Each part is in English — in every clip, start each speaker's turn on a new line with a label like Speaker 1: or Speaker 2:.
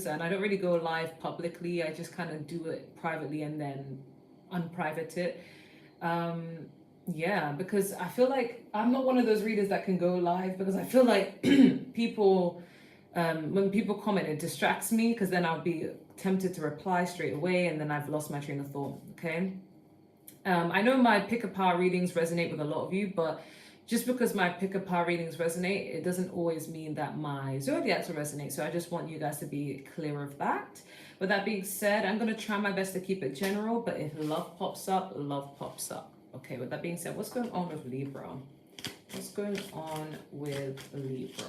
Speaker 1: and I don't really go live publicly. I just kind of do it privately and then unprivate it. Um, yeah, because I feel like I'm not one of those readers that can go live because I feel like people, when people comment, it distracts me because then I'll be tempted to reply straight away and then I've lost my train of thought. Okay. I know my pick a power readings resonate with a lot of you, but just because my pick a power readings resonate, it doesn't always mean that my zodiacs will resonate. So I just want you guys to be clear of that. With that being said, I'm going to try my best to keep it general, but if love pops up, love pops up. Okay, with that being said, what's going on with Libra? What's going on with Libra?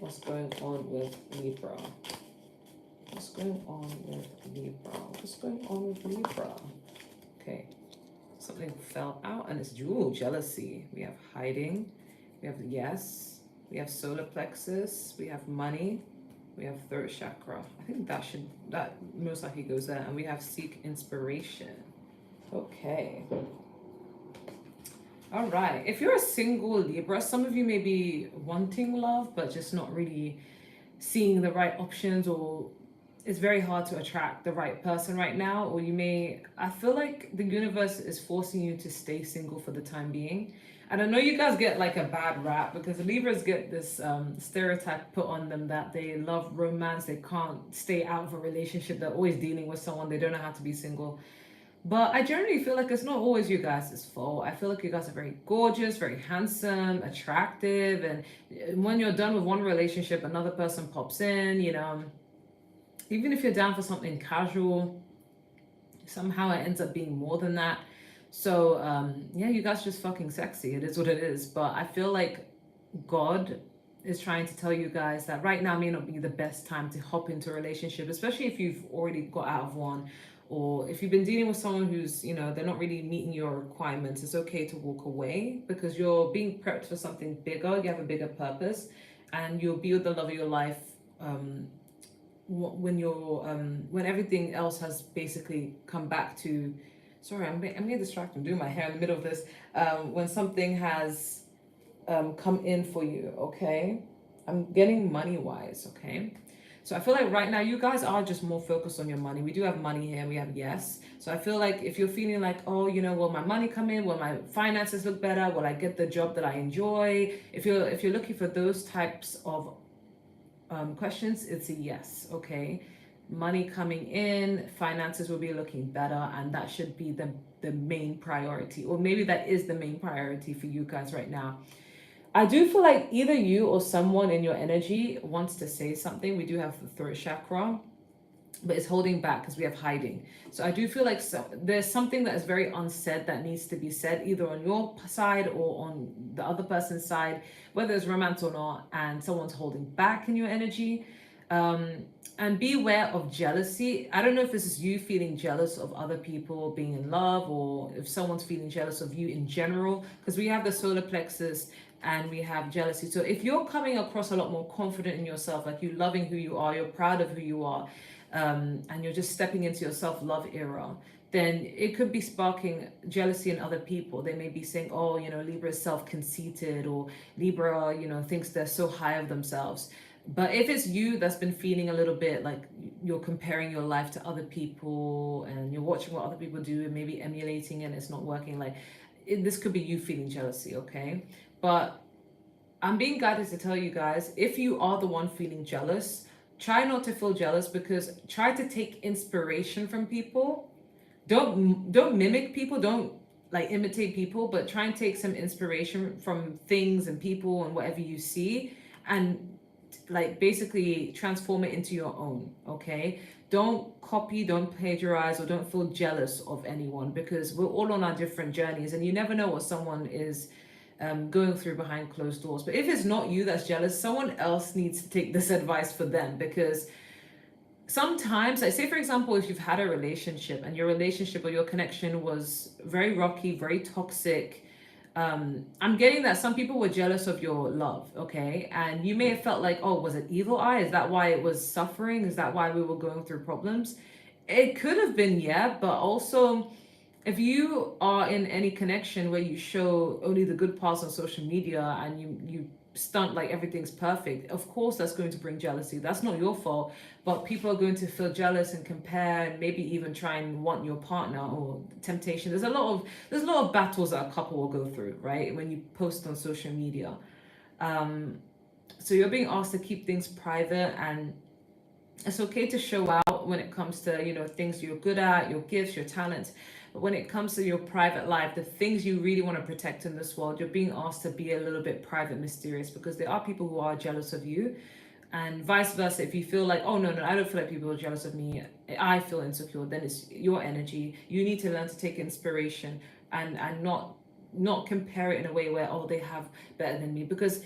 Speaker 1: What's going on with Libra? What's going on with Libra? What's going on with Libra? Okay, something fell out and it's jealousy. We have hiding, we have yes, we have solar plexus, we have money, we have third chakra. I think that most likely goes there. And we have seek inspiration. Okay. All right. If you're a single Libra, some of you may be wanting love, but just not really seeing the right options, or it's very hard to attract the right person right now. Or I feel like the universe is forcing you to stay single for the time being. And I know you guys get like a bad rap because Libras get this stereotype put on them that they love romance, they can't stay out of a relationship, they're always dealing with someone, they don't know how to be single. But I generally feel like it's not always you guys' fault. I feel like you guys are very gorgeous, very handsome, attractive. And when you're done with one relationship, another person pops in, even if you're down for something casual, somehow it ends up being more than that. So, yeah, you guys are just fucking sexy. It is what it is. But I feel like God is trying to tell you guys that right now may not be the best time to hop into a relationship, especially if you've already got out of one. Or if you've been dealing with someone who's, they're not really meeting your requirements, it's okay to walk away because you're being prepped for something bigger. You have a bigger purpose and you'll be with the love of your life when everything else has basically come back to. Sorry, I'm being distracted. I'm doing my hair in the middle of this. When something has come in for you, okay? I'm getting money-wise, okay? So I feel like right now you guys are just more focused on your money. We do have money here. We have yes. So I feel like if you're feeling like, oh, will my money come in? Will my finances look better? Will I get the job that I enjoy? If you're looking for those types of questions, it's a yes. Okay, money coming in, finances will be looking better, and that should be the main priority, or maybe that is the main priority for you guys right now. I do feel like either you or someone in your energy wants to say something. We do have the throat chakra, but it's holding back because we have hiding. So I do feel like there's something that is very unsaid that needs to be said, either on your side or on the other person's side, whether it's romance or not, and someone's holding back in your energy. And beware of jealousy. I don't know if this is you feeling jealous of other people being in love, or if someone's feeling jealous of you in general, because we have the solar plexus and we have jealousy. So if you're coming across a lot more confident in yourself, like you loving who you are, you're proud of who you are, and you're just stepping into your self-love era, then it could be sparking jealousy in other people. They may be saying, oh, Libra is self-conceited, or Libra, thinks they're so high of themselves. But if it's you that's been feeling a little bit like you're comparing your life to other people and you're watching what other people do and maybe emulating it and it's not working, this could be you feeling jealousy, okay? But I'm being guided to tell you guys, if you are the one feeling jealous, try not to feel jealous, because try to take inspiration from people. Don't mimic people, don't imitate people, but try and take some inspiration from things and people and whatever you see, and basically transform it into your own, okay? Don't copy, don't plagiarize, or don't feel jealous of anyone, because we're all on our different journeys and you never know what someone is going through behind closed doors. But if it's not you that's jealous, someone else needs to take this advice for them, because sometimes, say for example, if you've had a relationship and your relationship or your connection was very rocky, very toxic, I'm getting that some people were jealous of your love, okay? And you may have felt like, oh, was it evil eye? Is that why it was suffering? Is that why we were going through problems? It could have been, yeah, but also if you are in any connection where you show only the good parts on social media and you stunt like everything's perfect. Of course that's going to bring jealousy. That's not your fault, but people are going to feel jealous and compare, and maybe even try and want your partner, or temptation. There's a lot of battles that a couple will go through, right, when you post on social media. um so you're being asked to keep things private, and it's okay to show out when it comes to, things you're good at, your gifts, your talents. But when it comes to your private life, the things you really want to protect in this world, you're being asked to be a little bit private, mysterious, because there are people who are jealous of you. And vice versa, if you feel like, oh no, no, I don't feel like people are jealous of me, I feel insecure, then it's your energy. You need to learn to take inspiration, and not compare it in a way where, oh, they have better than me. Because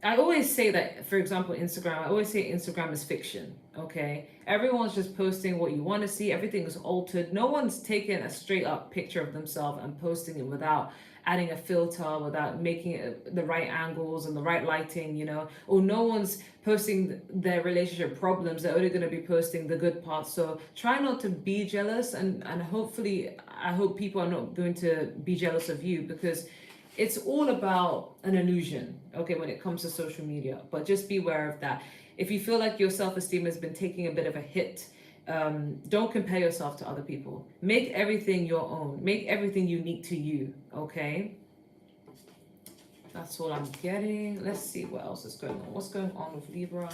Speaker 1: I always say that, for example, Instagram, I always say Instagram is fiction, okay? Everyone's just posting what you want to see. Everything is altered. No one's taking a straight up picture of themselves and posting it without adding a filter, without making it the right angles and the right lighting, or no one's posting their relationship problems. They're only going to be posting the good parts. So try not to be jealous, and hopefully, I hope people are not going to be jealous of you, because it's all about an illusion, okay, when it comes to social media. But just be aware of that. If you feel like your self-esteem has been taking a bit of a hit, don't compare yourself to other people. Make everything your own. Make everything unique to you, okay? That's what I'm getting. Let's see what else is going on. What's going on with Libra?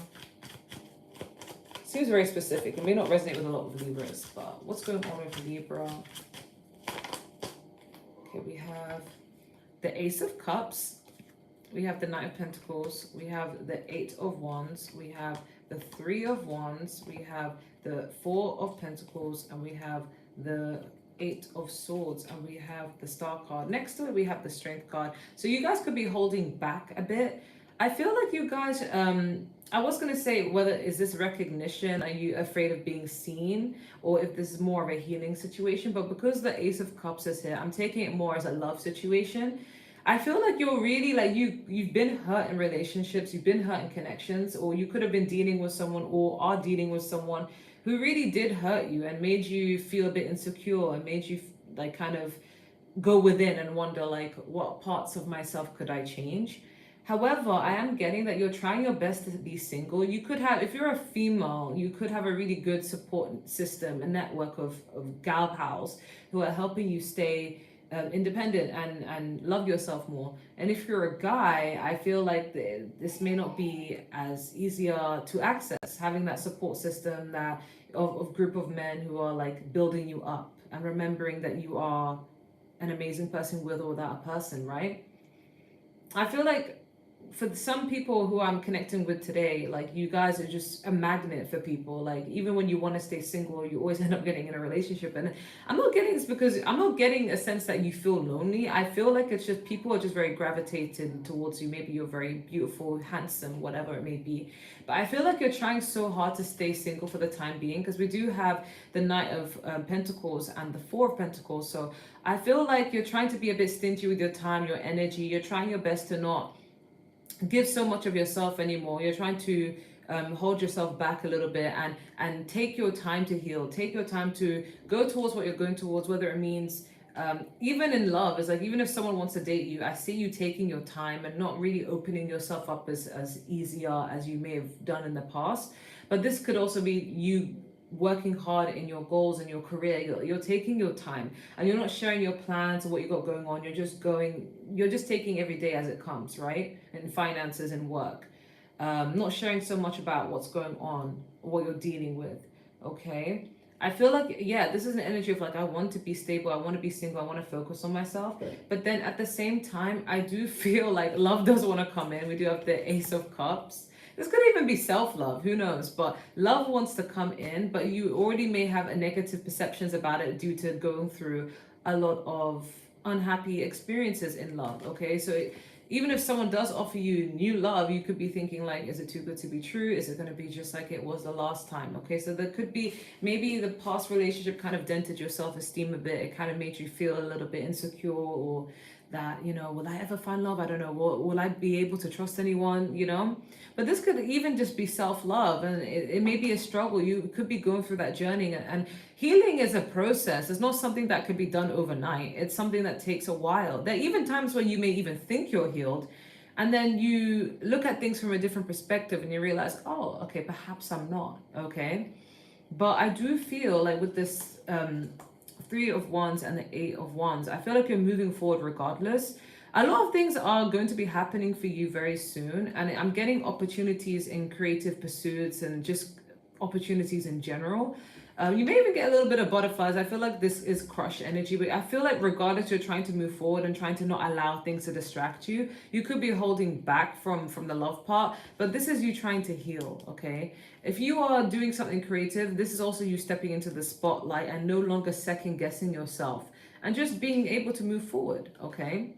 Speaker 1: Seems very specific. It may not resonate with a lot of Libras, but what's going on with Libra? Okay, we have the Ace of Cups, we have the Knight of Pentacles, we have the Eight of Wands, we have the Three of Wands, we have the Four of Pentacles, and we have the Eight of Swords, and we have the Star card. Next to it, we have the Strength card. So you guys could be holding back a bit. I feel like you guys, I was going to say, whether is this recognition, are you afraid of being seen, or if this is more of a healing situation. But because the Ace of Cups is here, I'm taking it more as a love situation. I feel like you're really like, you've been hurt in relationships, you've been hurt in connections, or you could have been dealing with someone, or are dealing with someone who really did hurt you and made you feel a bit insecure, and made you like kind of go within and wonder like, what parts of myself could I change. However, I am getting that you're trying your best to be single. You could have, if you're a female, you could have a really good support system, a network of gal pals who are helping you stay independent and love yourself more. And if you're a guy, I feel like this may not be as easier to access, having that support system, that of group of men who are like building you up and remembering that you are an amazing person with or without a person, right? I feel like for some people who I'm connecting with today, like you guys are just a magnet for people. Like even when you want to stay single, you always end up getting in a relationship. And I'm not getting this because I'm not getting a sense that you feel lonely. I feel like it's just people are just very gravitated towards you. Maybe you're very beautiful, handsome, whatever it may be. But I feel like you're trying so hard to stay single for the time being, because we do have the Knight of Pentacles and the Four of Pentacles. So I feel like you're trying to be a bit stingy with your time, your energy. You're trying your best to not give so much of yourself anymore. You're trying to hold yourself back a little bit, and take your time to heal. Take your time to go towards what you're going towards, whether it means even in love. It's like, even if someone wants to date you, I see you taking your time and not really opening yourself up as easier as you may have done in the past. But this could also be you working hard in your goals and your career. You're taking your time, and you're not sharing your plans or what you got going on. You're just taking every day as it comes, right? In finances and work, not sharing so much about what's going on, what you're dealing with. Okay, I feel like, yeah, this is an energy of like, I want to be stable, I want to be single, I want to focus on myself. But then at the same time, I do feel like love does want to come in. We do have the Ace of Cups. This could even be self-love, who knows? But love wants to come in, but you already may have a negative perceptions about it due to going through a lot of unhappy experiences in love, okay? So even if someone does offer you new love, you could be thinking like, is it too good to be true? Is it going to be just like it was the last time? Okay, so there could be, maybe the past relationship kind of dented your self-esteem a bit. It kind of made you feel a little bit insecure, or that, will I ever find love? I don't know. Will I be able to trust anyone? But this could even just be self-love, and it may be a struggle. You could be going through that journey, and healing is a process. It's not something that could be done overnight. It's something that takes a while. There are even times when you may even think you're healed, And then you look at things from a different perspective and you realize, oh, okay, perhaps I'm not, okay? But I do feel like with this Three of Wands and the Eight of Wands, I feel like you're moving forward regardless. A lot of things are going to be happening for you very soon, and I'm getting opportunities in creative pursuits and just opportunities in general. You may even get a little bit of butterflies. I feel like this is crush energy, but I feel like regardless, you're trying to move forward and trying to not allow things to distract you. You could be holding back from the love part, but this is you trying to heal, okay? If you are doing something creative, this is also you stepping into the spotlight and no longer second guessing yourself and just being able to move forward, okay?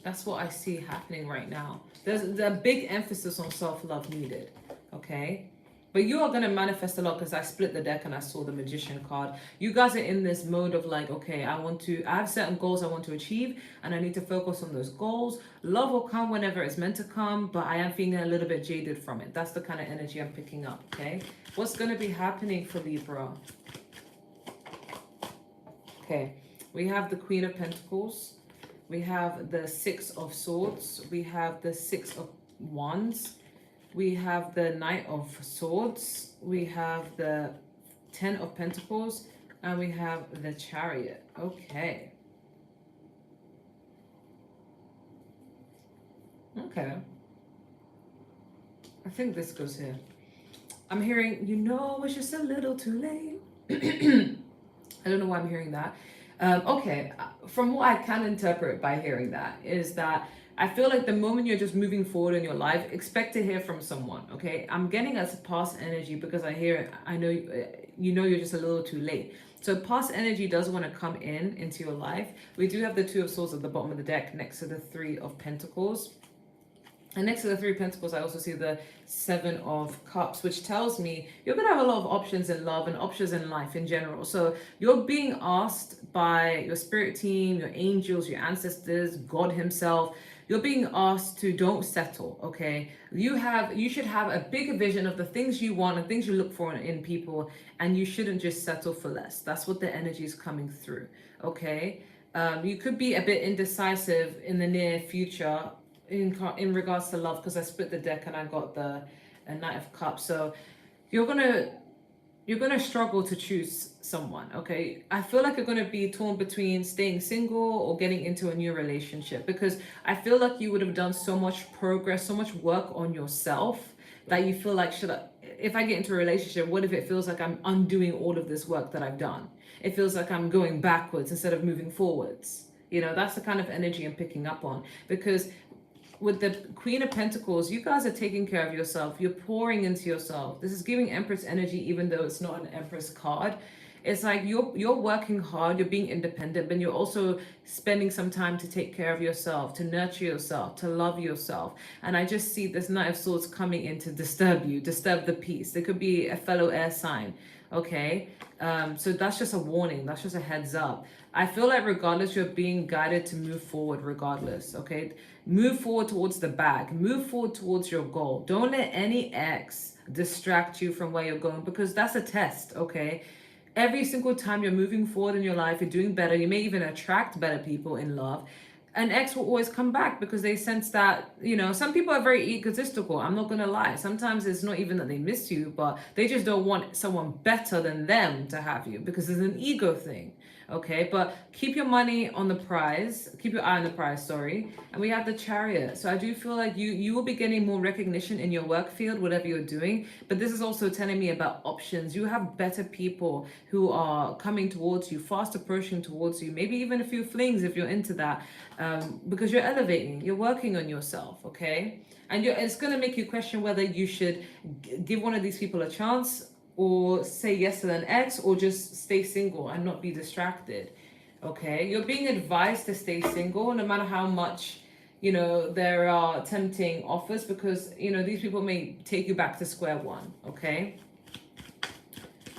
Speaker 1: That's what I see happening right now. There's a big emphasis on self-love needed, okay? But you are going to manifest a lot because I split the deck and I saw the Magician card. You guys are in this mode of like, okay, I have certain goals I want to achieve and I need to focus on those goals. Love will come whenever it's meant to come, but I am feeling a little bit jaded from it. That's the kind of energy I'm picking up, okay? What's going to be happening for Libra? Okay, we have the Queen of Pentacles. We have the Six of Swords. We have the Six of Wands. We have the Knight of Swords. We have the Ten of Pentacles. And we have the Chariot. Okay. Okay. I think this goes here. I'm hearing, it's just a little too late. I don't know why I'm hearing that. Okay, from what I can interpret by hearing that is that I feel like the moment you're just moving forward in your life, expect to hear from someone, okay? I'm getting as past energy because I know you're just a little too late. So past energy does want to come into your life. We do have the Two of Swords at the bottom of the deck next to the Three of Pentacles. And next to the Three of Pentacles, I also see the Seven of Cups, which tells me you're going to have a lot of options in love and options in life in general. So you're being asked by your spirit team, your angels, your ancestors, God himself. You're being asked to don't settle, okay? You should have a bigger vision of the things you want and things you look for in people, and you shouldn't just settle for less. That's what the energy is coming through, okay? You could be a bit indecisive in the near future in regards to love, because I split the deck and I got the Knight of Cups. So you're gonna struggle to choose someone, okay? I feel like you're gonna be torn between staying single or getting into a new relationship, because I feel like you would have done so much progress, so much work on yourself that you feel like, if I get into a relationship, what if it feels like I'm undoing all of this work that I've done? It feels like I'm going backwards instead of moving forwards. That's the kind of energy I'm picking up on, because with the Queen of Pentacles, you guys are taking care of yourself. You're pouring into yourself. This is giving Empress energy, even though it's not an Empress card. It's like you're working hard, you're being independent, but you're also spending some time to take care of yourself, to nurture yourself, to love yourself. And I just see this Knight of Swords coming in to disturb you, disturb the peace. There could be a fellow air sign, okay? So that's just a warning. That's just a heads up. I feel like regardless, you're being guided to move forward regardless, okay? Move forward towards the bag. Move forward towards your goal. Don't let any ex distract you from where you're going, because that's a test, okay? Every single time you're moving forward in your life, you're doing better. You may even attract better people in love. An ex will always come back because they sense that, some people are very egotistical. I'm not going to lie. Sometimes it's not even that they miss you, but they just don't want someone better than them to have you, because it's an ego thing. Okay, but keep your money on the prize. Keep your eye on the prize, sorry. And we have the Chariot. So I do feel like you will be getting more recognition in your work field, whatever you're doing. But this is also telling me about options. You have better people who are coming towards you, fast approaching towards you. Maybe even a few flings if you're into that, because you're elevating. You're working on yourself, okay? And it's going to make you question whether you should give one of these people a chance, or say yes to an ex, or just stay single and not be distracted, okay? You're being advised to stay single no matter how much, there are tempting offers, because, these people may take you back to square one, okay?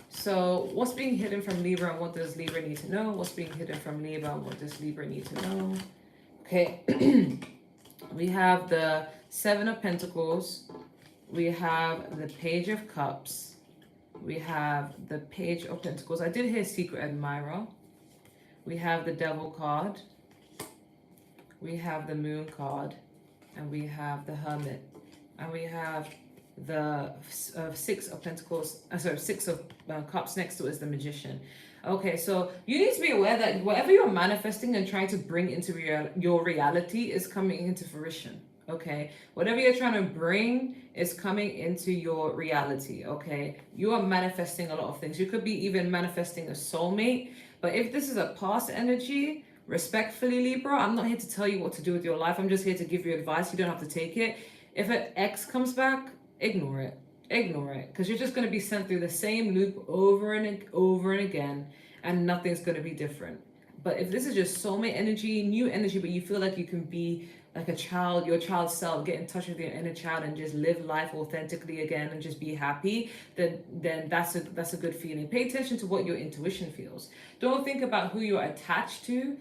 Speaker 1: So what's being hidden from Libra, and what does Libra need to know? What's being hidden from Libra, and what does Libra need to know? Okay, we have the Seven of Pentacles. We have the Page of Cups. We have the Page of Pentacles. I did hear Secret Admirer. We have the Devil card. We have the Moon card. and we have the Hermit, and we have the Six of Pentacles, Six of Cups next to it is the Magician. Okay, so you need to be aware that whatever you're manifesting and trying to bring into your reality is coming into fruition. Okay, whatever you're trying to bring is coming into your reality. Okay, you are manifesting a lot of things. You could be even manifesting a soulmate, but if this is a past energy, respectfully, Libra, I'm not here to tell you what to do with your life. I'm just here to give you advice. You don't have to take it. If an ex comes back, ignore it. Ignore it, because you're just going to be sent through the same loop over and over and again, and nothing's going to be different. But if this is just soulmate energy, new energy, but you feel like you can be like a child, your child self, get in touch with your inner child and just live life authentically again and just be happy, then that's a good feeling. Pay attention to what your intuition feels. Don't think about who you're attached to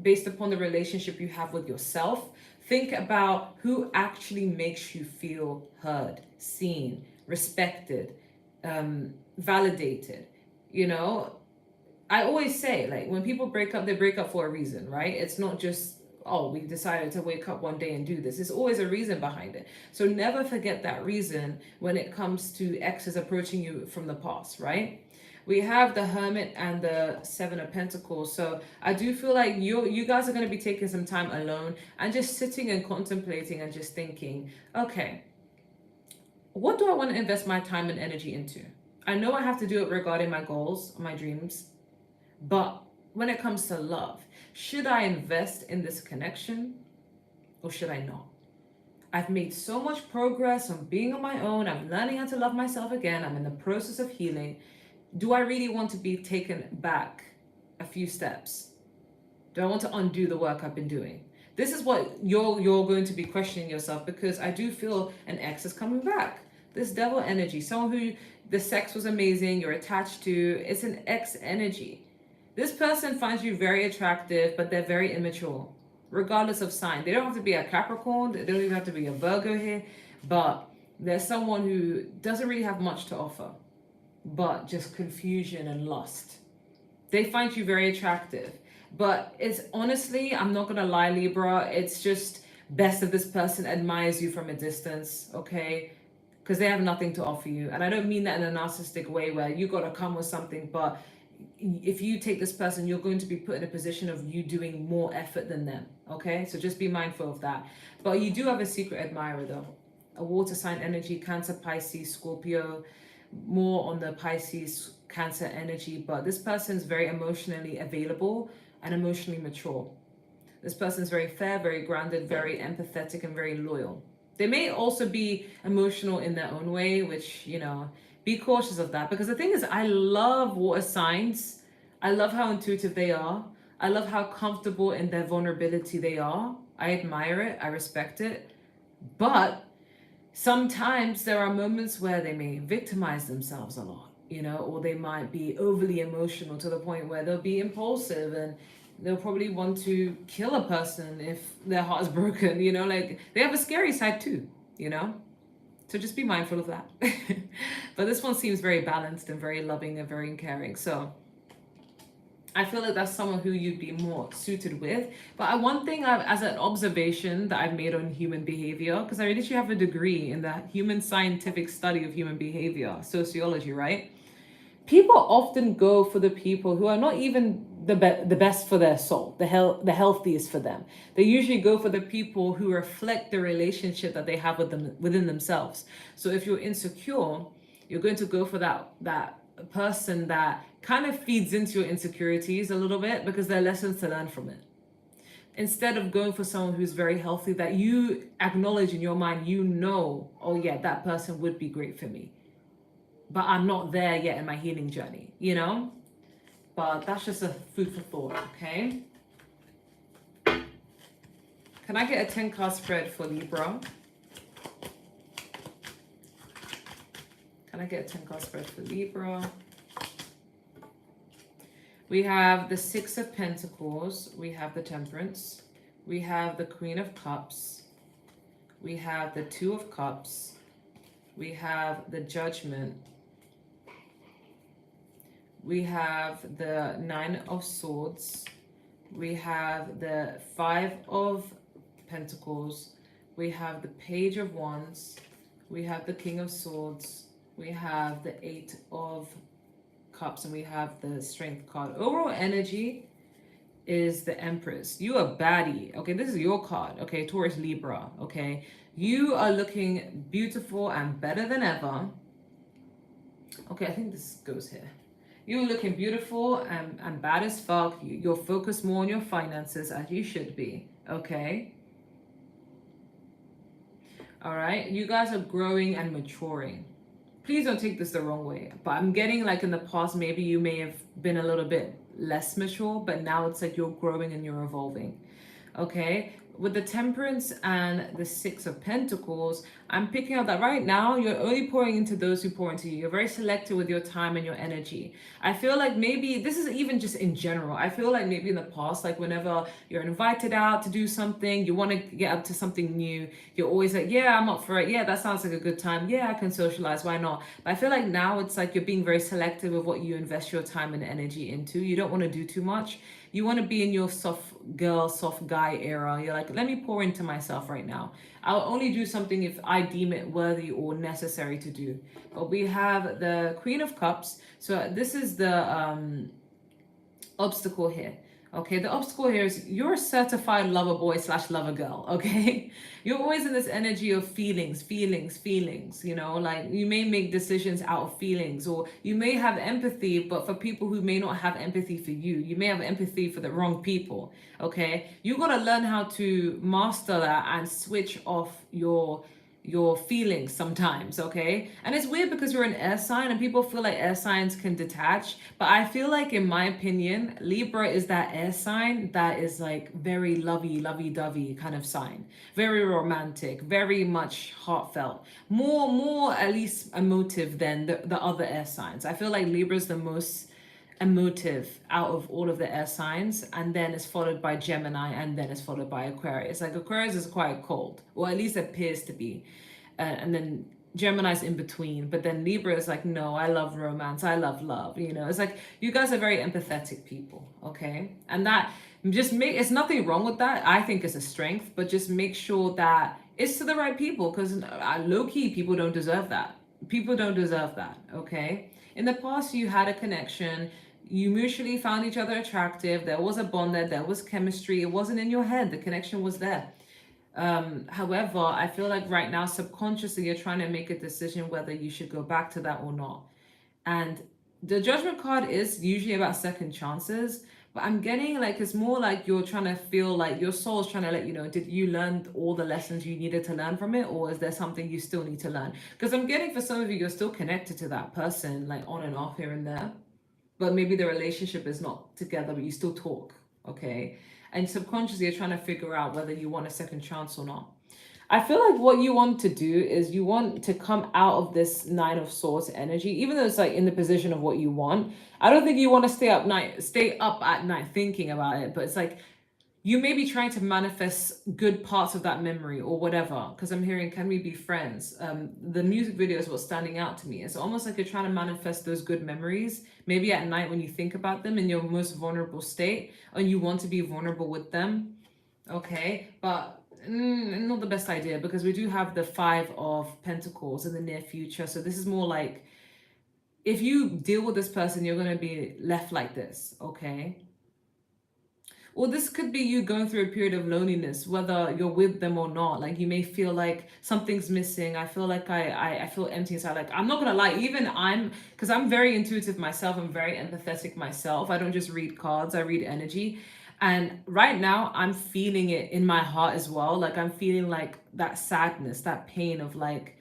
Speaker 1: based upon the relationship you have with yourself. Think about who actually makes you feel heard, seen, respected, validated. You know, I always say, like, when people break up, they break up for a reason, right? It's not just, oh, we decided to wake up one day and do this. There's always a reason behind it. So never forget that reason when it comes to exes approaching you from the past, right? We have the Hermit and the Seven of Pentacles. So I do feel like you guys are going to be taking some time alone and just sitting and contemplating and just thinking, okay, what do I want to invest my time and energy into? I know I have to do it regarding my goals, my dreams, but when it comes to love, should I invest in this connection or should I not? I've made so much progress on being on my own. I'm learning how to love myself again. I'm in the process of healing. Do I really want to be taken back a few steps? Do I want to undo the work I've been doing? This is what you're going to be questioning yourself, because I do feel an ex is coming back. This devil energy, someone who the sex was amazing, you're attached to, it's an ex energy. This person finds you very attractive, but they're very immature, regardless of sign. They don't have to be a Capricorn, they don't even have to be a Virgo here, but there's someone who doesn't really have much to offer, but just confusion and lust. They find you very attractive, but it's honestly, I'm not gonna lie, Libra, it's just best if this person admires you from a distance, okay? Because they have nothing to offer you. And I don't mean that in a narcissistic way where you gotta come with something, but if you take this person, you're going to be put in a position of you doing more effort than them, okay? So just be mindful of that. But you do have a secret admirer though. A water sign energy, Cancer, Pisces, Scorpio, more on the Pisces, Cancer energy. But this person is very emotionally available and emotionally mature. This person is very fair, very grounded, very empathetic, and very loyal. They may also be emotional in their own way, which, you know, be cautious of that. Because the thing is, I love water signs. I love how intuitive they are. I love how comfortable in their vulnerability they are. I admire it. I respect it. But sometimes there are moments where they may victimize themselves a lot, you know, or they might be overly emotional to the point where they'll be impulsive and they'll probably want to kill a person if their heart is broken, you know, like they have a scary side too, you know? So just be mindful of that. But this one seems very balanced and very loving and very caring. So I feel like that's someone who you'd be more suited with. But one thing as an observation that I've made on human behavior, because I literally have a degree in the human scientific study of human behavior, sociology, right? People often go for the people who are not even the best for their soul, the healthiest for them. They usually go for the people who reflect the relationship that they have with them within themselves. So if you're insecure, you're going to go for that person that kind of feeds into your insecurities a little bit, because there are lessons to learn from it. Instead of going for someone who's very healthy, that you acknowledge in your mind, you know, oh yeah, that person would be great for me, but I'm not there yet in my healing journey, you know? But that's just a food for thought, okay? Can I get a 10 card spread for Libra? Can I get a 10 card spread for Libra? We have the Six of Pentacles. We have the Temperance. We have the Queen of Cups. We have the Two of Cups. We have the Judgment. We have the Nine of Swords. We have the Five of Pentacles. we have the Page of Wands, we have the King of Swords, we have the Eight of Cups, and we have the Strength card. Overall energy is the Empress. You a baddie. Okay, this is your card. Okay, Taurus, Libra. Okay, you are looking beautiful and better than ever. Okay, I think this goes here. You're looking beautiful and bad as fuck. You're focused more on your finances as you should be. Okay. All right. You guys are growing and maturing. Please don't take this the wrong way. But I'm getting like in the past, maybe you may have been a little bit less mature, but now it's like you're growing and you're evolving. Okay. With the Temperance and the Six of Pentacles, I'm picking up that right now you're only pouring into those who pour into you. You're very selective with your time and your energy. I feel like maybe this is even just in general. I feel like maybe in the past, like whenever you're invited out to do something, you want to get up to something new, you're always like, yeah, I'm up for it. Yeah, that sounds like a good time. Yeah, I can socialize. Why not? But I feel like now it's like you're being very selective with what you invest your time and energy into. You don't want to do too much. You want to be in your soft girl, soft guy era. You're like, let me pour into myself right now. I'll only do something if I deem it worthy or necessary to do. But we have the Queen of Cups. So this is the obstacle here. Okay, the obstacle here is you're a certified lover boy / lover girl. Okay, you're always in this energy of feelings, you know, like you may make decisions out of feelings, or you may have empathy, but for people who may not have empathy for you, you may have empathy for the wrong people. Okay, you got to learn how to master that and switch off your feelings sometimes. Okay, and it's weird because you're an air sign and people feel like air signs can detach, but I feel like, in my opinion, Libra is that air sign that is like very lovey-dovey kind of sign, very romantic, very much heartfelt, more at least emotive than the other air signs. I feel like Libra is the most emotive out of all of the air signs, and then it's followed by Gemini, and then it's followed by Aquarius. Like Aquarius is quite cold, or at least appears to be, and then Gemini's in between, but then Libra is like, no, I love romance, I love love. You know, it's like you guys are very empathetic people. Okay, and that just make, it's nothing wrong with that. I think it's a strength, but just make sure that it's to the right people, because low-key people don't deserve that. People don't deserve that. Okay, in the past you had a connection, you mutually found each other attractive, there was a bond there was chemistry, it wasn't in your head, the connection was there. However, I feel like right now subconsciously you're trying to make a decision whether you should go back to that or not. And the Judgment card is usually about second chances, but I'm getting like it's more like you're trying to feel like your soul's trying to let you know, did you learn all the lessons you needed to learn from it, or is there something you still need to learn? Because I'm getting, for some of you, you're still connected to that person, like on and off here and there, but maybe the relationship is not together, but you still talk. Okay, and subconsciously you're trying to figure out whether you want a second chance or not. I feel like what you want to do is you want to come out of this Nine of Swords energy, even though it's like in the position of what you want. I don't think you want to stay up at night thinking about it, but it's like you may be trying to manifest good parts of that memory or whatever, because I'm hearing, can we be friends? The music video is what's standing out to me. It's almost like you're trying to manifest those good memories, maybe at night when you think about them in your most vulnerable state, and you want to be vulnerable with them. Okay, but not the best idea, because we do have the Five of Pentacles in the near future. So this is more like, if you deal with this person, you're going to be left like this. Okay, or this could be you going through a period of loneliness, whether you're with them or not. Like you may feel like something's missing. I feel like I feel empty inside. Like, I'm not gonna lie, even because I'm very intuitive myself, I'm very empathetic myself. I don't just read cards, I read energy. And right now I'm feeling it in my heart as well. Like I'm feeling like that sadness, that pain of like,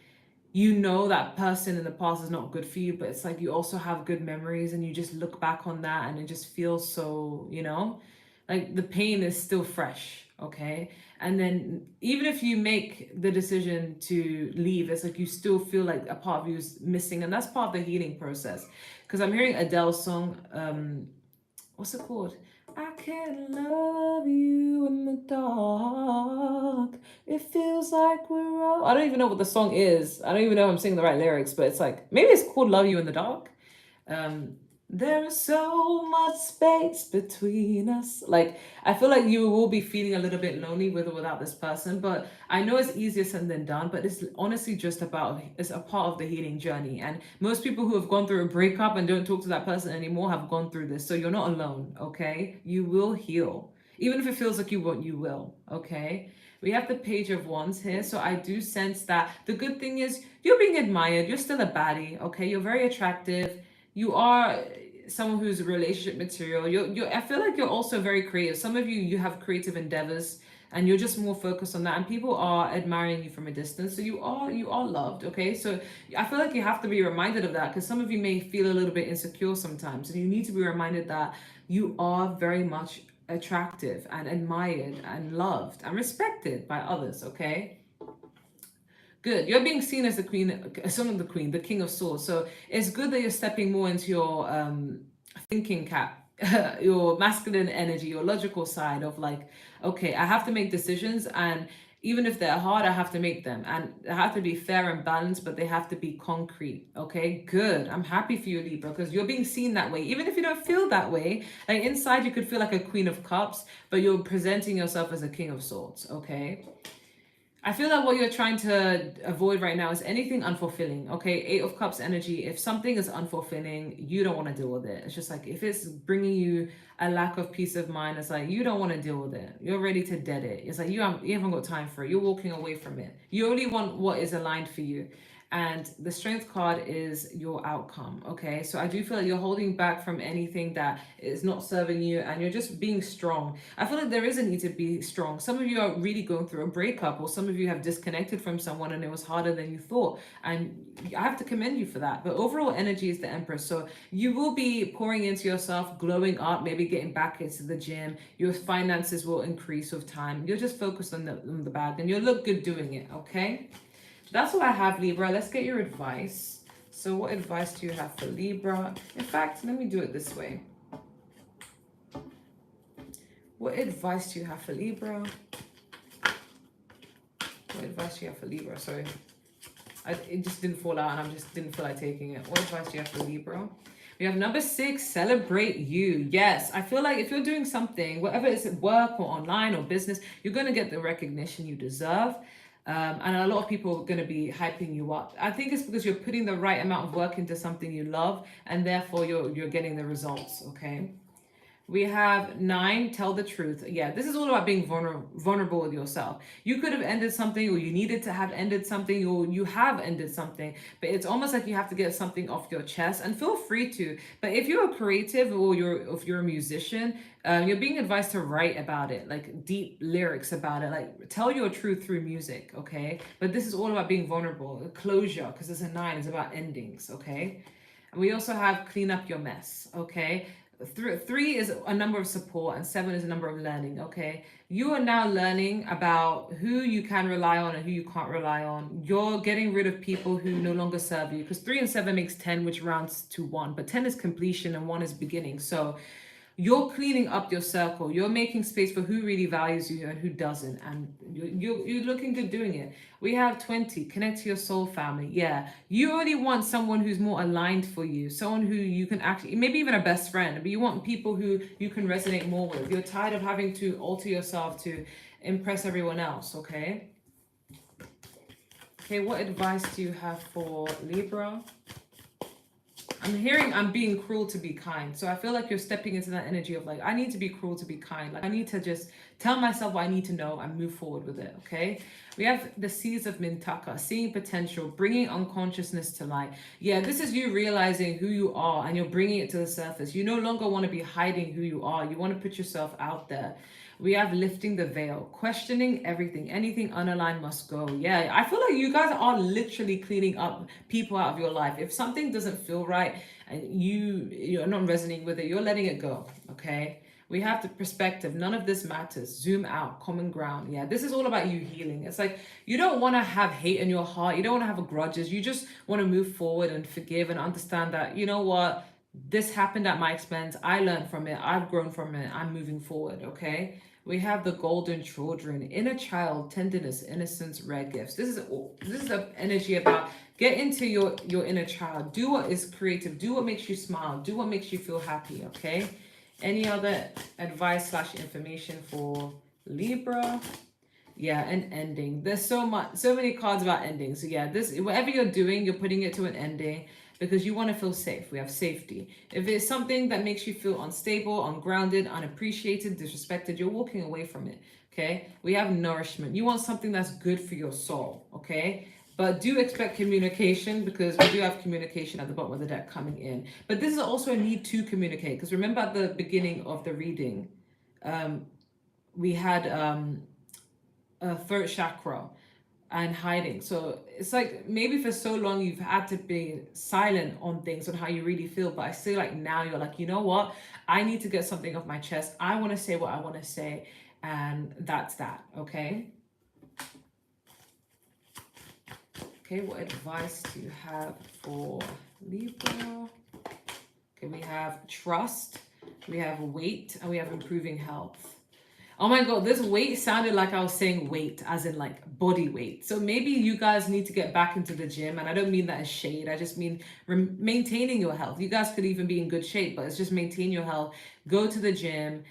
Speaker 1: you know, that person in the past is not good for you, but it's like you also have good memories and you just look back on that and it just feels so, you know, like the pain is still fresh. Okay, and then even if you make the decision to leave, it's like you still feel like a part of you is missing, and that's part of the healing process. Because I'm hearing Adele's song, what's it called? I can't love you in the dark. It feels like we're all... I don't even know what the song is. I don't even know if I'm singing the right lyrics, but it's like, maybe it's called Love You in the Dark. There is so much space between us. Like, I feel like you will be feeling a little bit lonely with or without this person, but I know it's easier said than done, but it's honestly just about, it's a part of the healing journey. And most people who have gone through a breakup and don't talk to that person anymore have gone through this. So you're not alone, okay? You will heal. Even if it feels like you won't, you will, okay? We have the Page of Wands here, so I do sense that the good thing is you're being admired. You're still a baddie, okay? You're very attractive. You are someone who's relationship material. You're I feel like you're also very creative. Some of you have creative endeavors and you're just more focused on that, and people are admiring you from a distance. So you are loved, okay? So I feel like you have to be reminded of that, because some of you may feel a little bit insecure sometimes, and you need to be reminded that you are very much attractive and admired and loved and respected by others, okay? Good. You're being seen as the queen, some of the queen, the king of swords. So it's good that you're stepping more into your thinking cap, your masculine energy, your logical side of like, okay, I have to make decisions, and even if they're hard, I have to make them, and they have to be fair and balanced, but they have to be concrete. Okay, good. I'm happy for you, Libra, because you're being seen that way. Even if you don't feel that way, like inside, you could feel like a queen of cups, but you're presenting yourself as a king of swords. Okay. I feel like what you're trying to avoid right now is anything unfulfilling. Okay, Eight of Cups energy. If something is unfulfilling, you don't want to deal with it. It's just like if it's bringing you a lack of peace of mind, it's like you don't want to deal with it. You're ready to dead it. It's like you haven't got time for it. You're walking away from it. You only want what is aligned for you. And the Strength card is your outcome. Okay, so I do feel like you're holding back from anything that is not serving you, and you're just being strong. I feel like there is a need to be strong. Some of you are really going through a breakup, or some of you have disconnected from someone and it was harder than you thought, and I have to commend you for that. But overall energy is the Empress, so you will be pouring into yourself, glowing up, maybe getting back into the gym. Your finances will increase with time. You're just focused on the bag, and you'll look good doing it. Okay, that's what I have, Libra. Let's get your advice. So what advice do you have for Libra? In fact, let me do it this way. What advice do you have for Libra? What advice do you have for Libra? Sorry, it just didn't fall out, and I just didn't feel like taking it. What advice do you have for Libra? We have number 6, celebrate you. Yes, I feel like if you're doing something, whatever it's at work or online or business, you're going to get the recognition you deserve. And a lot of people are going to be hyping you up. I think it's because you're putting the right amount of work into something you love, and therefore you're getting the results, okay? We have 9, tell the truth. Yeah, this is all about being vulnerable with yourself. You could have ended something, or you needed to have ended something, or you have ended something, but it's almost like you have to get something off your chest, and feel free to. But if you're a creative, or if you're a musician, you're being advised to write about it, like deep lyrics about it, like tell your truth through music, okay? But this is all about being vulnerable, closure, because it's a 9, it's about endings, okay? And we also have clean up your mess, okay? Three is a number of support, and 7 is a number of learning, okay? You are now learning about who you can rely on and who you can't rely on. You're getting rid of people who no longer serve you, because 3 and 7 makes 10, which rounds to 1, but 10 is completion and 1 is beginning. So you're cleaning up your circle. You're making space for who really values you and who doesn't, and you're looking good doing it. We have 20, connect to your soul family. Yeah, you only want someone who's more aligned for you, someone who you can actually, maybe even a best friend, but you want people who you can resonate more with. You're tired of having to alter yourself to impress everyone else, okay? Okay, what advice do you have for Libra? I'm hearing I'm being cruel to be kind. So I feel like you're stepping into that energy of like, I need to be cruel to be kind. Like I need to just tell myself what I need to know and move forward with it, okay? We have the Seas of Mintaka, seeing potential, bringing unconsciousness to light. Yeah, this is you realizing who you are, and you're bringing it to the surface. You no longer want to be hiding who you are. You want to put yourself out there. We have lifting the veil, questioning everything. Anything unaligned must go. Yeah, I feel like you guys are literally cleaning up people out of your life. If something doesn't feel right and you're not resonating with it, you're letting it go, okay? We have the perspective. None of this matters. Zoom out, common ground. Yeah, this is all about you healing. It's like you don't want to have hate in your heart. You don't want to have grudges. You just want to move forward and forgive and understand that, you know what? This happened at my expense. I learned from it. I've grown from it. I'm moving forward, okay? We have the golden children, inner child, tenderness, innocence, rare gifts. This is the energy about get into your inner child. Do what is creative. Do what makes you smile. Do what makes you feel happy. Okay. Any other advice slash information for Libra? Yeah, an ending. There's so many cards about endings. So yeah, this whatever you're doing, you're putting it to an ending because you want to feel safe. We have safety. If it's something that makes you feel unstable, ungrounded, unappreciated, disrespected, you're walking away from it. Okay. We have nourishment. You want something that's good for your soul. Okay. But do expect communication because we do have communication at the bottom of the deck coming in. But this is also a need to communicate because remember at the beginning of the reading, we had a third chakra and hiding. So it's like maybe for so long you've had to be silent on things on how you really feel. But I feel like now you're like, you know what? I need to get something off my chest. I want to say what I want to say. And that's that. Okay. Okay, what advice do you have for Libra? Okay, we have trust, we have weight, and we have improving health. Oh my God, this weight sounded like I was saying weight, as in like body weight. So maybe you guys need to get back into the gym. And I don't mean that as shade. I just mean maintaining your health. You guys could even be in good shape, but it's just maintain your health. Go to the gym.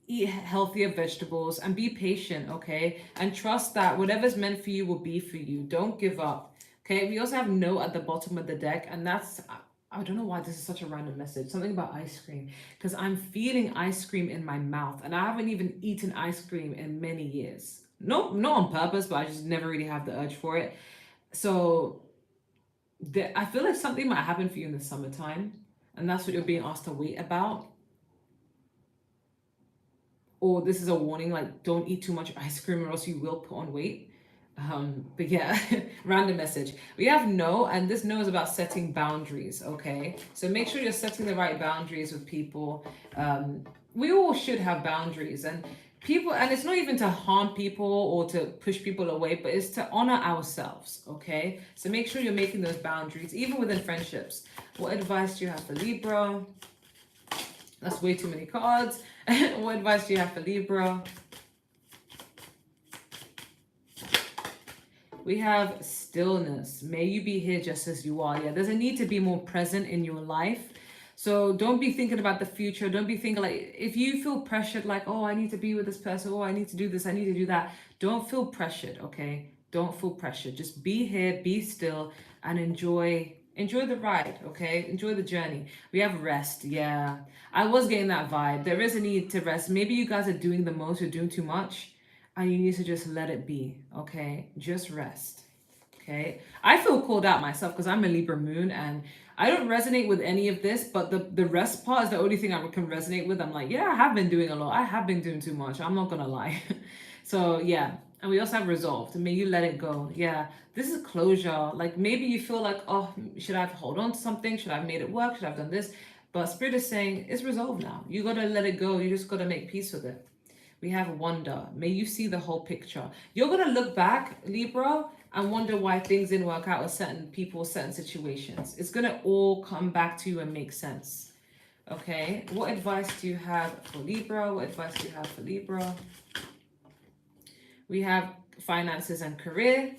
Speaker 1: Eat healthier vegetables and be patient, okay? And trust that whatever's meant for you will be for you. Don't give up, okay? We also have no at the bottom of the deck, and that's, I don't know why this is such a random message. Something about ice cream, because I'm feeling ice cream in my mouth, and I haven't even eaten ice cream in many years. No, not on purpose, but I just never really have the urge for it. So I feel like something might happen for you in the summertime, and that's what you're being asked to wait about. Or this is a warning, like don't eat too much ice cream or else you will put on weight. But yeah, random message. We have no, and this no is about setting boundaries, okay? So make sure you're setting the right boundaries with people. We all should have boundaries, and people, and it's not even to harm people or to push people away, but it's to honor ourselves, okay? So make sure you're making those boundaries, even within friendships. What advice do you have for Libra? That's way too many cards. What advice do you have for Libra? We have stillness. May you be here just as you are. Yeah, there's a need to be more present in your life. So don't be thinking about the future. Don't be thinking like, if you feel pressured, like, oh, I need to be with this person. Oh, I need to do this. I need to do that. Don't feel pressured, okay? Don't feel pressured. Just be here, be still, and enjoy the ride, okay? Enjoy the journey. We have rest. Yeah, I was getting that vibe. There is a need to rest. Maybe you guys are doing the most, you're doing too much, and you need to just let it be, okay? Just rest, okay? I feel called out myself because I'm a Libra moon and I don't resonate with any of this, but the rest part is the only thing I can resonate with. I'm like, yeah, I have been doing a lot. I have been doing too much. I'm not gonna lie. So yeah, and we also have resolved. May you let it go. Yeah, this is closure. Like maybe you feel like, oh, should I have hold on to something? Should I have made it work? Should I have done this? But Spirit is saying it's resolved now. You gotta let it go. You just gotta make peace with it. We have wonder. May you see the whole picture. You're gonna look back, Libra, and wonder why things didn't work out with certain people, certain situations. It's gonna all come back to you and make sense. Okay. What advice do you have for Libra? What advice do you have for Libra? We have finances and career.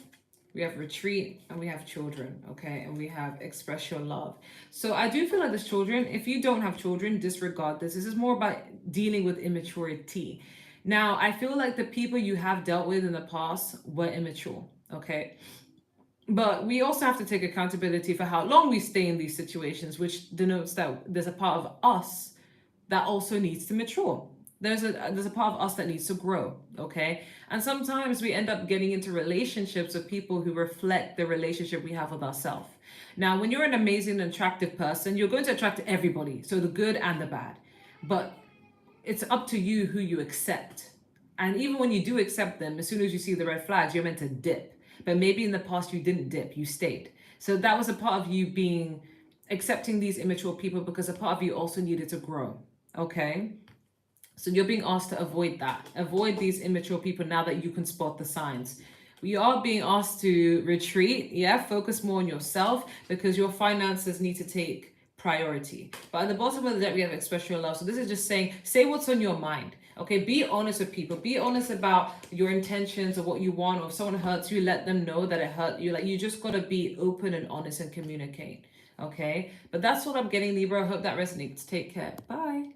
Speaker 1: We have retreat, and we have children, okay? And we have express your love. So I do feel like there's children. If you don't have children, disregard this. This is more about dealing with immaturity. Now, I feel like the people you have dealt with in the past were immature, okay? But we also have to take accountability for how long we stay in these situations, which denotes that there's a part of us that also needs to mature. There's a part of us that needs to grow, okay? And sometimes we end up getting into relationships with people who reflect the relationship we have with ourselves. Now, when you're an amazing and attractive person, you're going to attract everybody, so the good and the bad. But it's up to you who you accept. And even when you do accept them, as soon as you see the red flags, you're meant to dip. But maybe in the past you didn't dip, you stayed. So that was a part of you being accepting these immature people because a part of you also needed to grow, okay? So you're being asked to avoid that. Avoid these immature people now that you can spot the signs. We are being asked to retreat, yeah, focus more on yourself because your finances need to take priority. But at the bottom of the deck, we have express your love. So this is just saying, say what's on your mind. Okay, be honest with people. Be honest about your intentions or what you want. Or if someone hurts you, let them know that it hurt you. Like, you just gotta be open and honest and communicate. Okay, but that's what I'm getting, Libra. I hope that resonates. Take care. Bye.